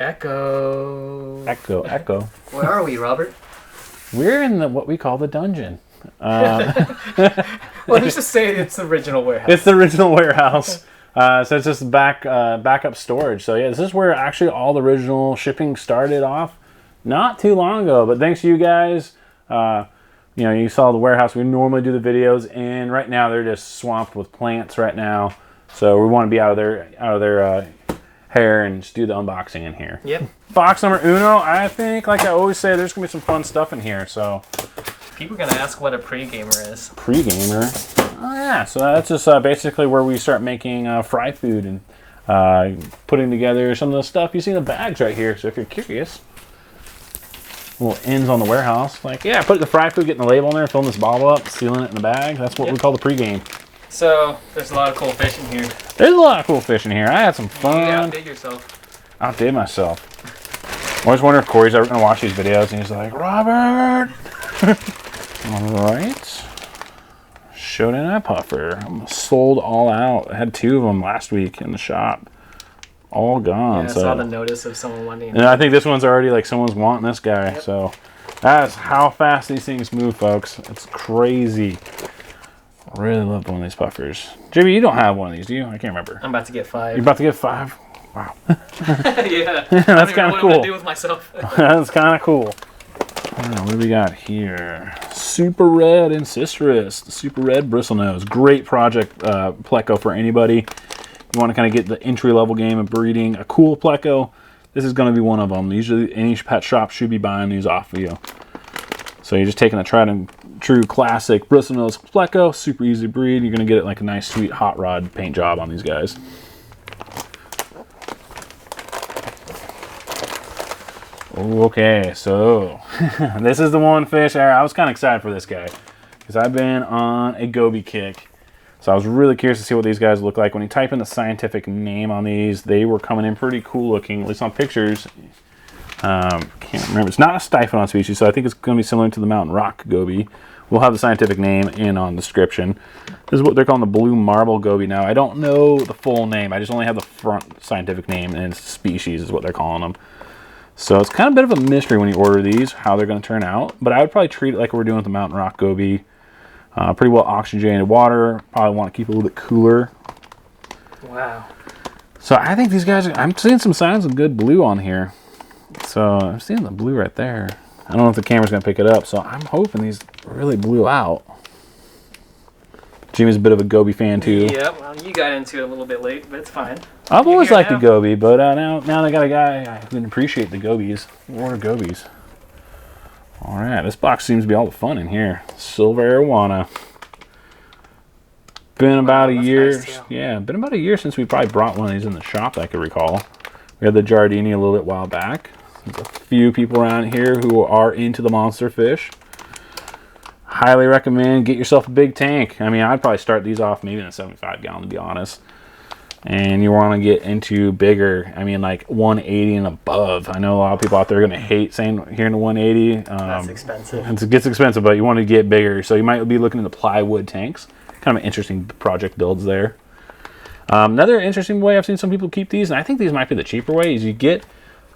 Echo. Echo, echo. Where are we, Robert? We're in what we call the dungeon. Well, let's just say it's the original warehouse. It's the original warehouse. So it's just backup storage. So yeah, this is where actually all the original shipping started off not too long ago. But thanks to you guys, you saw the warehouse. We normally do the videos, and right now they're just swamped with plants right now. So we want to be out of their hair and just do the unboxing in here. Yep. Box number uno. I think, like I always say, there's gonna be some fun stuff in here. So people are gonna ask what a pre-gamer is. Pre-gamer. Oh yeah, so that's just basically where we start making fry food and putting together some of the stuff you see in the bags right here. So if you're curious, little ends on the warehouse, like put the fry food, getting the label in there, filling this bottle up, sealing it in the bag. That's what we call the pre-game. So there's a lot of cool fish in here. There's a lot of cool fish in here. I had some fun. You outdid yourself. Outdid myself. I always wonder if Corey's ever gonna watch these videos and he's like, Robert. All right. Shonen Eye Puffer. I'm sold all out. I had 2 of them last week in the shop. All gone. Yeah, I saw the notice of someone wanting. And I think this one's already like someone's wanting this guy. Yep. So that's how fast these things move, folks. It's crazy. I really love one of these puffers. JB, you don't have one of these, do you? I can't remember. I'm about to get 5. You're about to get 5? Wow. Yeah. That's kind of cool. What I'm gonna do with myself. That's kind of cool. What do we got here? Super Red and Citrus. The Super Red Bristlenose. Great project pleco for anybody. You want to kind of get the entry-level game of breeding a cool pleco. This is going to be one of them. Usually any pet shop should be buying these off of you. So you're just taking a tried and true classic Bristlenose pleco. Super easy to breed. You're going to get it like a nice, sweet hot rod paint job on these guys. Okay, so this is the one fish I was kind of excited for this guy because I've been on a goby kick. So I was really curious to see what these guys look like. When you type in the scientific name on these, they were coming in pretty cool looking, at least on pictures. Can't remember. It's not a Stiphodon species, so I think it's going to be similar to the mountain rock goby. We'll have the scientific name in on description. This is what they're calling the blue marble goby now. I don't know the full name. I just only have the front scientific name, and species is what they're calling them. So it's kind of a bit of a mystery when you order these, how they're going to turn out. But I would probably treat it like we're doing with the mountain rock goby. Pretty well oxygenated water. Probably want to keep it a little bit cooler. Wow. So I think these guys, I'm seeing some signs of good blue on here. So I'm seeing the blue right there. I don't know if the camera's going to pick it up. So I'm hoping these really blew out. Jimmy's a bit of a goby fan too. Yeah, well, you got into it a little bit late, but it's fine. I've always liked the goby, but now they got a guy who can appreciate the gobies. Order gobies. All right, this box seems to be all the fun in here. Silver arowana. Been about a year. Nice, yeah, been about a year since we probably brought one of these in the shop that I could recall. We had the Giardini a little bit while back. There's a few people around here who are into the monster fish. Highly recommend get yourself a big tank. I mean, I'd probably start these off maybe in a 75 gallon to be honest. And you want to get into bigger. I mean, like 180 and above. I know a lot of people out there are going to hate saying hearing the 180. That's expensive. It gets expensive, but you want to get bigger. So you might be looking at the plywood tanks. Kind of an interesting project builds there. Another interesting way I've seen some people keep these, and I think these might be the cheaper way, is you get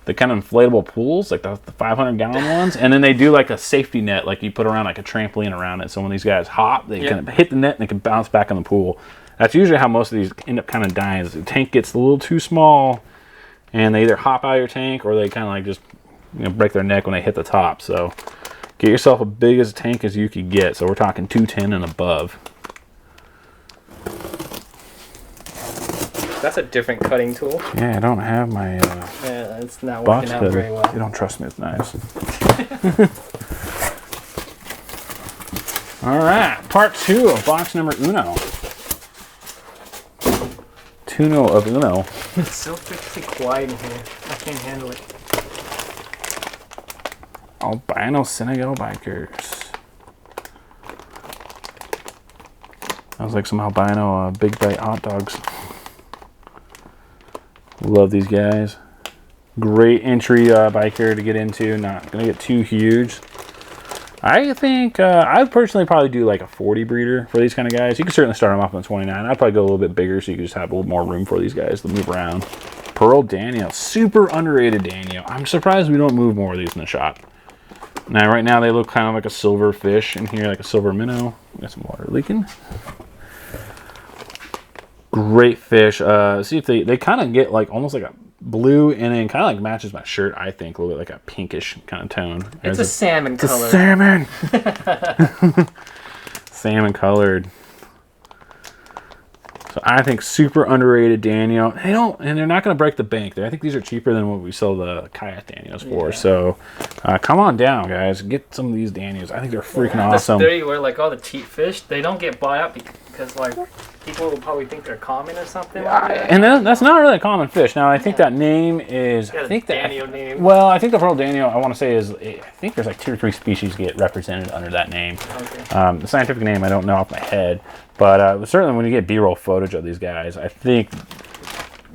the kind of inflatable pools, like the 500 gallon ones, and then they do like a safety net, like you put around like a trampoline around it. So when these guys hop, they kind of hit the net and they can bounce back in the pool. That's usually how most of these end up kind of dying. Is the tank gets a little too small, and they either hop out of your tank or they kind of like just break their neck when they hit the top. So get yourself as big as a tank as you could get. So we're talking 210 and above. That's a different cutting tool. Yeah, I don't have my yeah, it's not box working out cutter. very well. You don't trust me with knives. All right, part 2 of box number uno. Tuno of uno. It's so freaking quiet in here. I can't handle it. Albino Senegal bikers. Sounds like some albino big bite hot dogs. Love these guys. Great entry biker to get into. Not gonna get too huge. I think I'd personally probably do like a 40 breeder for these kind of guys. You can certainly start them off on 29. I'd probably go a little bit bigger so you can just have a little more room for these guys to move around. Pearl Daniel. Super underrated Daniel. I'm surprised we don't move more of these in the shop. Now, right now, they look kind of like a silver fish in here, like a silver minnow. Got some water leaking. Great fish. See if they kind of get like almost like a blue, and then kind of like matches my shirt, I think. A little bit like a pinkish kind of tone. It's a salmon color. Salmon! Salmon colored. So I think super underrated Daniel. And they're not going to break the bank. I think these are cheaper than what we sell the kayak Daniels for. Yeah. So come on down, guys. Get some of these Daniels. I think they're freaking awesome. Theory where like all the cheap fish, they don't get bought out because like people will probably think they're common or something. Like that. And that's not really a common fish. Now I think that name is. I think that Daniel name. Well, I think the Pearl Daniel, I want to say is. I think there's like 2 or 3 species get represented under that name. Okay. The scientific name I don't know off my head. But certainly when you get B-roll footage of these guys, I think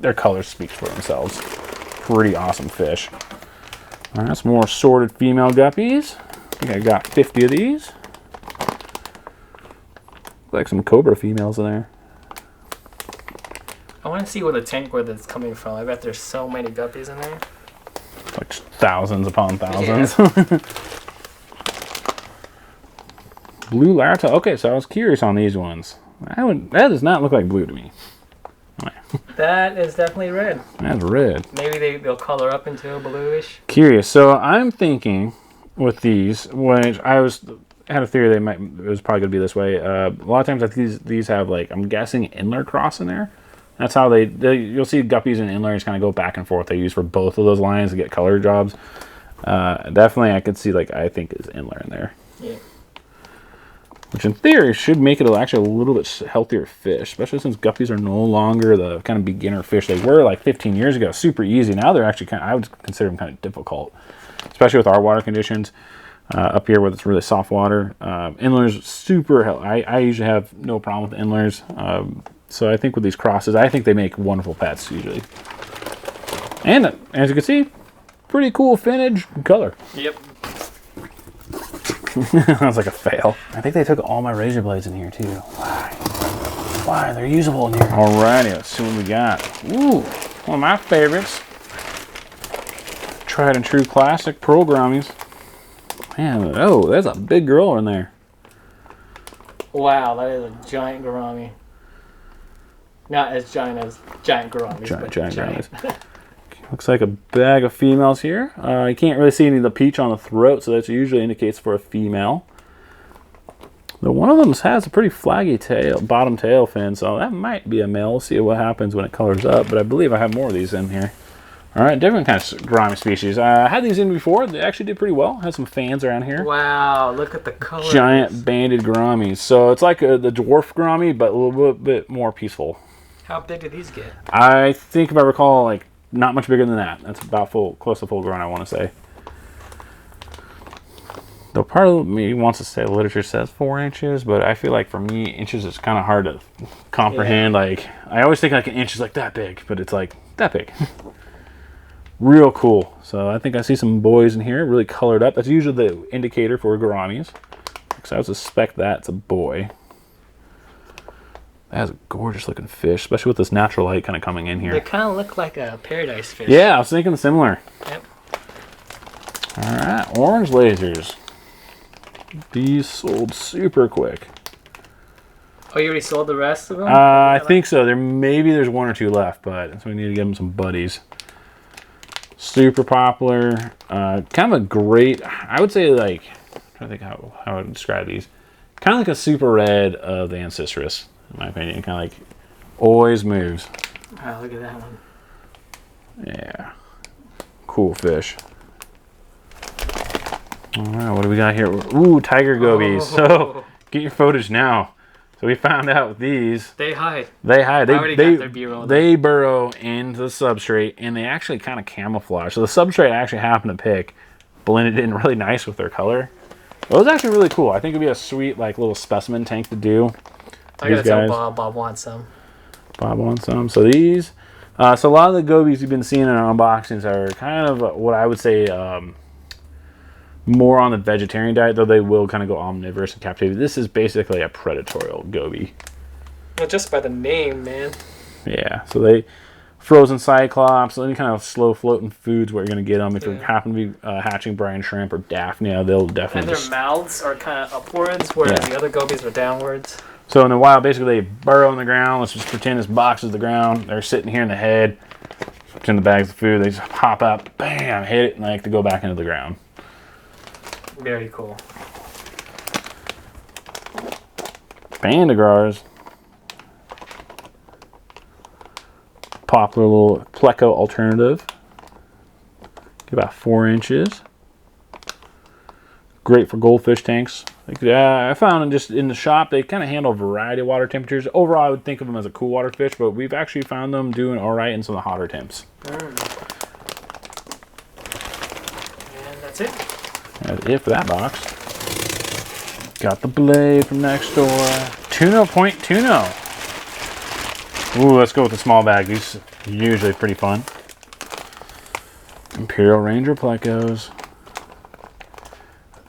their colors speak for themselves. Pretty awesome fish. All right, some more assorted female guppies. I think I got 50 of these. Like some cobra females in there. I want to see where the tank where that's coming from. I bet there's so many guppies in there. Like thousands upon thousands. Yeah. Blue Larta. Okay, so I was curious on these ones. That does not look like blue to me. That is definitely red. That's red. Maybe they'll color up into a bluish. Curious. So I'm thinking with these, which had a theory it was probably gonna be this way. A lot of times these have like, I'm guessing, inler cross in there. That's how you'll see guppies and inlers kind of go back and forth. They use for both of those lines to get color jobs. Definitely, I could see I think is inler in there. Yeah. Which in theory should make it actually a little bit healthier fish, especially since guppies are no longer the kind of beginner fish they were like 15 years ago. Super easy. Now they're actually I would consider them kind of difficult, especially with our water conditions up here where it's really soft water. Inlers, super healthy. I usually have no problem with inlers. So I think with these crosses, I think they make wonderful pets usually. And as you can see, pretty cool finnage and color. Yep. That was like a fail. I think they took all my razor blades in here too. Why? They're usable in here. Alrighty, let's see what we got. Ooh, one of my favorites. Tried and true classic pearl grammies. Man, oh, there's a big girl in there. Wow, that is a giant gourami. Not as giant as giant gouramis, but giant gouramis. Looks like a bag of females here. You can't really see any of the peach on the throat, so that usually indicates for a female. Though one of them has a pretty flaggy tail, bottom tail fin, so that might be a male. We'll see what happens when it colors up, but I believe I have more of these in here. All right, different kinds of gourami species. I had these in before. They actually did pretty well. Had some fans around here. Wow, look at the colors. Giant banded gouramis. So it's like the dwarf gourami, but a little bit more peaceful. How big do these get? I think if I recall, like, not much bigger than that. That's about close to full grown, I want to say. Though part of me wants to say the literature says 4 inches, but I feel like for me, inches is kind of hard to comprehend. Yeah. Like, I always think like an inch is like that big, but it's like that big. Real cool. So I think I see some boys in here, really colored up. That's usually the indicator for gouramis. So I would suspect that's a boy. That is a gorgeous looking fish, especially with this natural light kind of coming in here. They kind of look like a paradise fish. Yeah, I was thinking similar. Yep. All right, orange lasers. These sold super quick. Oh, you already sold the rest of them? I think so. There's 1 or 2 left, but so we need to give them some buddies. Super popular. Kind of a great, I would say, like, I'm trying to think how I would describe these. Kind of like a super red of the Ancistrus, in my opinion. Kind of like always moves. Wow, look at that one. Yeah. Cool fish. All right, what do we got here? Ooh, tiger gobies. Oh. So get your footage now. So we found out with these. They hide. They hide. I already got their B-roll. They burrow into the substrate, and they actually kind of camouflage. So the substrate I actually happened to pick blended in really nice with their color. It was actually really cool. I think it'd be a sweet, like, little specimen tank to do. I gotta tell Bob. Bob wants some. Bob wants some. So these. So a lot of the gobies you've been seeing in our unboxings are kind of what I would say more on the vegetarian diet, though they will kind of go omnivorous in captivity. This is basically a predatorial goby. Well, just by the name, man. Yeah. So they frozen cyclops, any kind of slow floating foods where you're going to get them. If you happen to be hatching brine shrimp or Daphnia, they'll definitely. And their mouths are kind of upwards, whereas the other gobies are downwards. So in the wild, basically they burrow in the ground. Let's just pretend this box is the ground. They're sitting here in the head. Pretend the bag's of food. They just hop up, bam, hit it, and they have to go back into the ground. Very cool. Bandagars. Popular little pleco alternative. About 4 inches. Great for goldfish tanks. I found just in the shop they kind of handle a variety of water temperatures. Overall, I would think of them as a cool water fish, but we've actually found them doing all right in some of the hotter temps. And that's it. That's it for that box. Got the blade from next door. Tuna point tuna. Ooh, let's go with the small bag. These are usually pretty fun. Imperial Ranger plecos.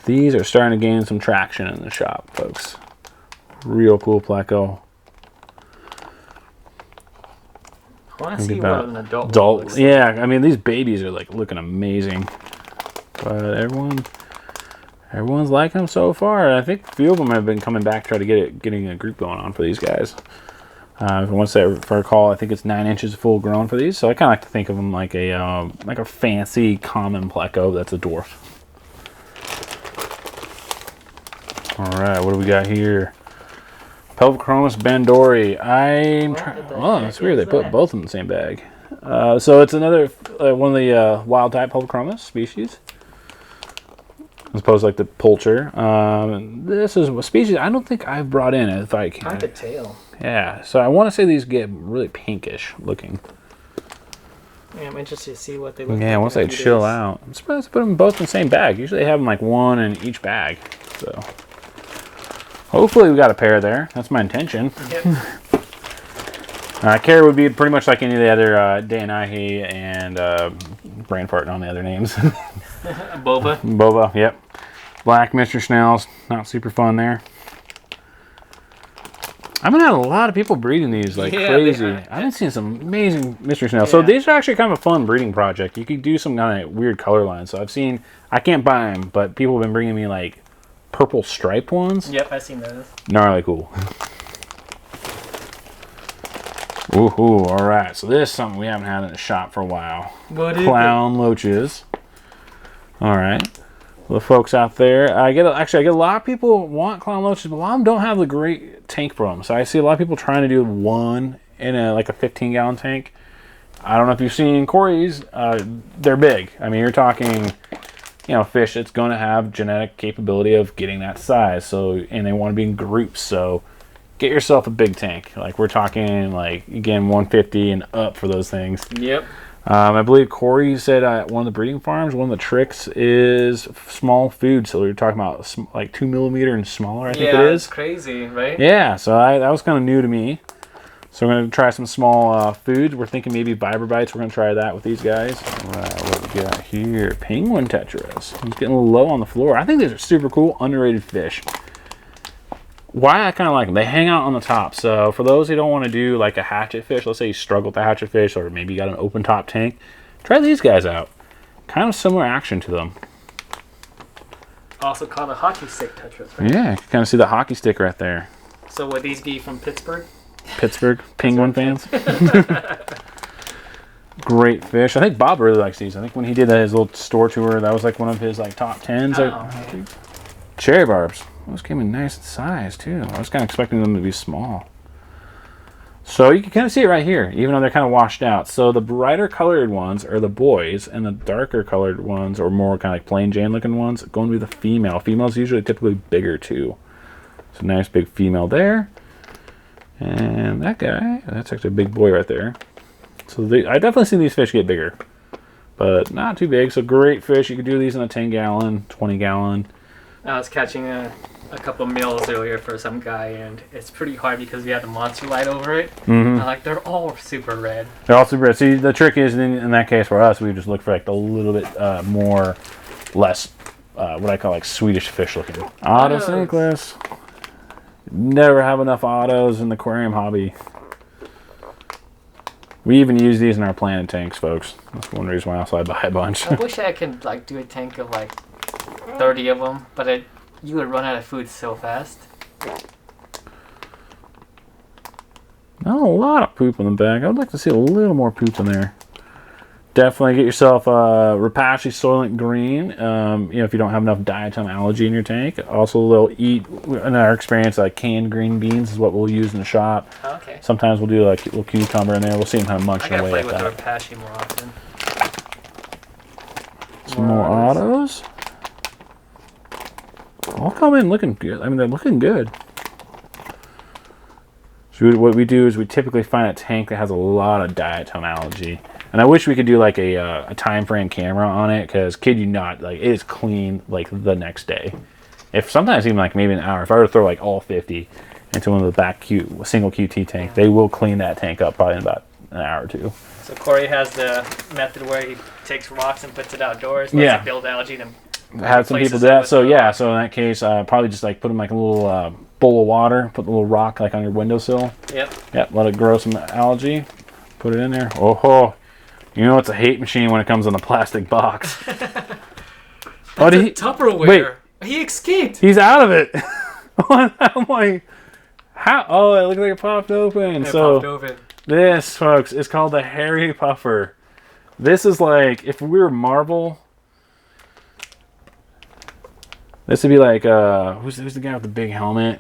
These are starting to gain some traction in the shop, folks. Real cool pleco. I want to see what an adult looks like. Yeah, I mean these babies are like looking amazing, but everyone's liking them so far. I think a few of them have been coming back to try to getting a group going on for these guys. If I recall, I think it's 9 inches full grown for these. So I kind of like to think of them like a fancy common pleco that's a dwarf. All right, what do we got here? Pelvichromis bandori. Oh, that's weird. They put both in the same bag. So it's another one of the wild type Pelvichromis species, as opposed to like the poulture. This is a species I don't think I've brought in. If I can. I like the tail. Yeah. So I want to say these get really pinkish looking. Yeah, I'm interested to see what they look like. Yeah, once they chill out. I'm supposed to put them both in the same bag. Usually they have them like one in each bag. So. Hopefully we got a pair there. That's my intention. Yep. Carrie would be pretty much like any of the other Danahi and brain farting on the other names. Boba. Boba, yep. Black Mr. Snells, not super fun there. I've been having a lot of people breeding these like crazy. I've been seeing some amazing Mr. Snells. So these are actually kind of a fun breeding project. You could do some kind of weird color lines. So I can't buy them, but people have been bringing me like purple striped ones. Yep, I've seen those. Gnarly cool. Woohoo, alright. So this is something we haven't had in the shop for a while. What is Clown loaches. Alright. The folks out there, I get a lot of people want clown loaches, but a lot of them don't have the great tank for them. So I see a lot of people trying to do one in like a 15-gallon tank. I don't know if you've seen Corey's. They're big. I mean, you're talking, fish that's going to have genetic capability of getting that size. So, and they want to be in groups. So, get yourself a big tank. Like we're talking, like again, 150 and up for those things. Yep. I believe Corey said at one of the breeding farms, one of the tricks is small food. So we're talking about like 2 millimeter and smaller. I think it is. Yeah, it's crazy, right? Yeah. So that was kind of new to me. So we're going to try some small foods. We're thinking maybe Vibrobites. We're going to try that with these guys. All right, what we got here? Penguin tetras. He's getting a little low on the floor. I think these are super cool, underrated fish. Why I kind of like them, they hang out on the top. So for those who don't want to do like a hatchet fish, let's say you struggle with the hatchet fish, or maybe you got an open top tank, try these guys out. Kind of similar action to them. Also called a hockey stick tetras, right? Yeah, you can kind of see the hockey stick right there. So would these be from Pittsburgh? Pittsburgh Penguin fans. Great fish. I think Bob really likes these. I think when he did his little store tour, that was like one of his like top 10s. Oh, Cherry barbs. Those came in nice size too. I was kind of expecting them to be small. So you can kind of see it right here, even though they're kind of washed out. So the brighter colored ones are the boys, and the darker colored ones, or more kind of like plain Jane looking ones, are going to be the female. Females usually typically bigger too. So nice big female there. And that guy, that's actually a big boy right there. So I definitely seen these fish get bigger, but not too big. So great fish. You could do these in a 10-gallon, 20-gallon. I was catching a couple meals earlier for some guy, and it's pretty hard because we have the monster light over it. Mm-hmm. They're all super red. They're all super red. See, the trick is in that case for us, we just look for like a little bit less, what I call like Swedish fish looking. Autocyclus. Never have enough autos in the aquarium hobby. We even use these in our planted tanks, folks. That's one reason why also I buy a bunch. I wish I could like do a tank of like 30 of them, but you would run out of food so fast. Not a lot of poop in the bag. I would like to see a little more poop in there. Definitely get yourself Rapace Soylent Green. If you don't have enough diatom algae in your tank. Also, they'll eat, in our experience, like canned green beans is what we'll use in the shop. Okay. Sometimes we'll do like a little cucumber in there. We'll see them kind of munching away at that. I gotta play with the Rapace more often. Some more autos. All come in looking good. I mean, they're looking good. So what we do is we typically find a tank that has a lot of diatom algae. And I wish we could do like a time frame camera on it, because kid you not, like it is clean like the next day. If sometimes even like maybe an hour. If I were to throw like all 50 into one of the back single QT tank, they will clean that tank up probably in about an hour or two. So Corey has the method where he takes rocks and puts it outdoors, lets it build algae, and had some people do that. So yeah, so in that case, probably just like put them like a little bowl of water, put the little rock like on your windowsill. Yep. Let it grow some algae. Put it in there. Oh. You know it's a hate machine when it comes in a plastic box. That's a Tupperware. Wait, he escaped. He's out of it. I'm like, how? Oh, it looked like it popped open. Popped open. This, folks, is called the Hairy Puffer. This is like, if we were Marvel, this would be like, who's the guy with the big helmet?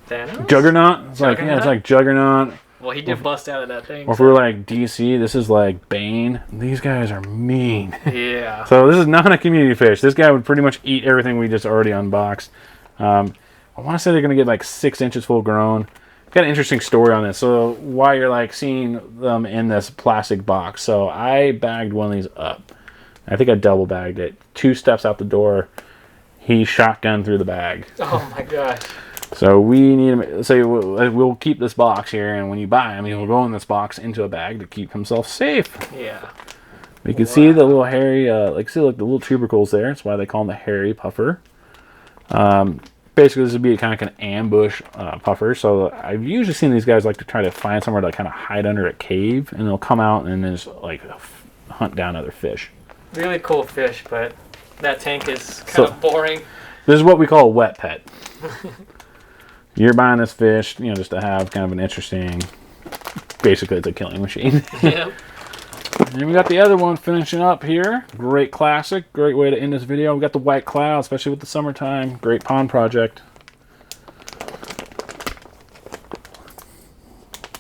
Thanos? Juggernaut. It's like, yeah, it's like Juggernaut. Well, he did bust out of that thing. Or if we were like DC, this is like Bane. These guys are mean. Yeah. So this is not a community fish. This guy would pretty much eat everything we just already unboxed. I want to say they're going to get like 6 inches full grown. Got an interesting story on this. So why you're like seeing them in this plastic box. So I bagged one of these up. I think I double bagged it. 2 steps out the door, he shotgunned through the bag. Oh my gosh. So we need to say we'll keep this box here, and when you buy him, he'll go in this box into a bag to keep himself safe. Yeah. You can see the little hairy, the little tubercles there. That's why they call him the Hairy Puffer. Basically, this would be kind of like an ambush puffer. So I've usually seen these guys like to try to find somewhere to kind of hide under a cave, and they'll come out and then just like hunt down other fish. Really cool fish, but that tank is kind of boring. This is what we call a wet pet. You're buying this fish, just to have kind of an interesting, basically it's a killing machine. Yep. And we got the other one finishing up here. Great classic, great way to end this video. We got the white cloud, especially with the summertime. Great pond project.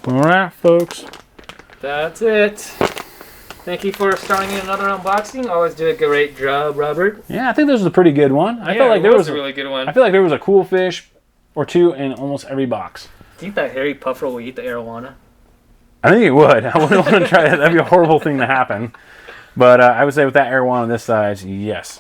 All right, folks. That's it. Thank you for starting another unboxing. Always do a great job, Robert. Yeah, I think this was a pretty good one. I felt like there was a really good one. I feel like there was a cool fish or two in almost every box. Do you think that hairy puffer will eat the arowana? I think it would. I wouldn't want to try that. That'd be a horrible thing to happen. But I would say with that arowana this size, yes.